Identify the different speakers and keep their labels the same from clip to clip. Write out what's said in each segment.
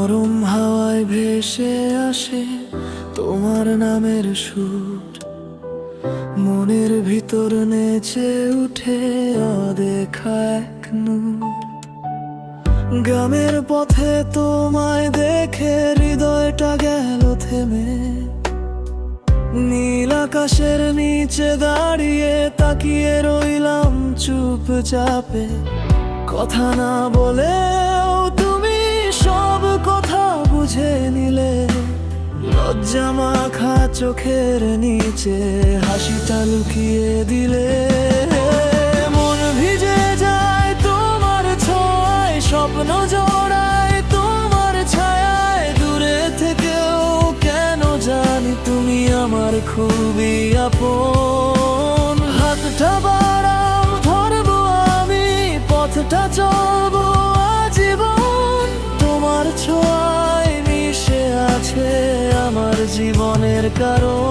Speaker 1: নরম হাওয়ায় ভেসে আসে তোমার নামের সুর, মনের ভিতর নেচে উঠে অদেখা এক নূর। গ্রামের পথে তোমায় দেখে হৃদয়টা গেল থেমে, নীল আকাশের নিচে দাঁড়িয়ে তাকিয়ে রইলাম চুপচাপে। কথা না বলেও তুমি সব কথা বুঝে নিলে, লজ্জা মাখা চোখের নিচে হাসিটা লুকিয়ে দিলে। মন ভিজে যায় তোমার ছোঁয়ায়, স্বপ্ন জোড়ায় তোমার ছায়ায়। দূরে থেকেও কেন জানি তুমি আমার খুবই আপন। হাতটা বাড়াও, ধরবো আমি, পথটা চলবো আজীবন। তোমার ছোঁয়ায় মিশে আছে আমার জীবনের কারণ।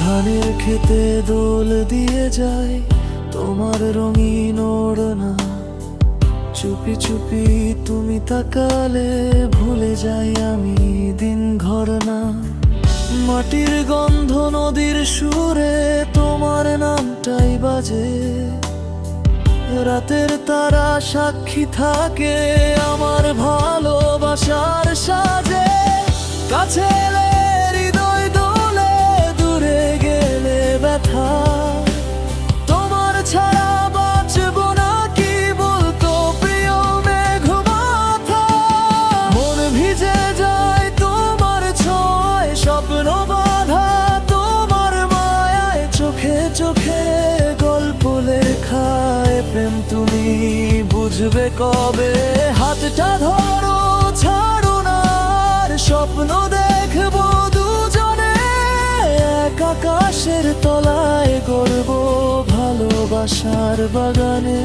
Speaker 1: ধানের খেতে দোল দিয়ে যায় তোমার রঙিন ওড়না, চুপি চুপি তুমি তাকালে ভুলে যাই আমি দিন ঘর না। মাটির গন্ধ নদীর সুরে তোমার নামটাই বাজে, রাতের তারা সাক্ষী থাকে আমার ভালোবাসার সাজে। কাছে এলে হৃদয় দোলে, দূরে গেলে ব্যথা। তোমার ছাড়া বাঁচবো না কি বলতো প্রিয় মেঘমাথা। মন ভিজে যায় তোমার ছোঁয়ায়, স্বপ্ন বাঁধা তোমার মায়ায়। চোখে চোখে গল্প লেখায় প্রেম তুমি বুঝবে কবে। হাতটা ধরো, ছাড়ো না, আর স্বপ্ন দেখবো দুজনে। এক আকাশের তলায় গড়বো ভালোবাসার বাগানে।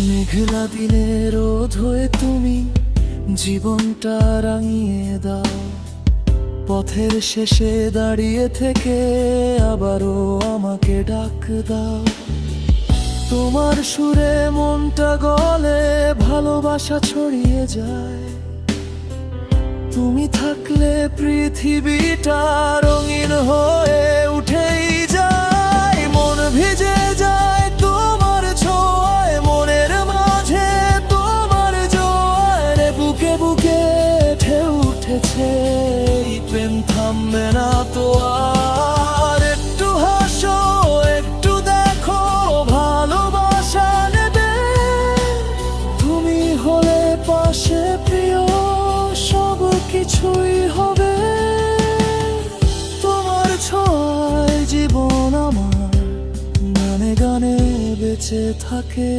Speaker 1: মেঘলা দিনে রোদ হয়ে তুমি জীবনটা রাঙিয়ে দাও। পথের শেষে দাঁড়িয়ে থেকে আবারও আমাকে ডাক দাও। তোমার সুরে মনটা গলে, ভালোবাসা ছড়িয়ে যায়। তুমি থাকলে পৃথিবীটা রঙিন হয়ে উঠেই যায়। মন ভিজে যায় তোমার ছোঁয়ায়, মনের মাঝে তোমার জোয়ার। বুকে বুকে ঢেউ উঠেছে, এই প্রেম থামবে না তো আর। একটু হাসো, একটু দেখো, ভালোবাসা নেবে। তুমি হলে পাশে প্রিয়, সব কিছুই হবে। তোমার ছোঁয়ায় জীবন আমার গানে গানে বেঁচে থাকে।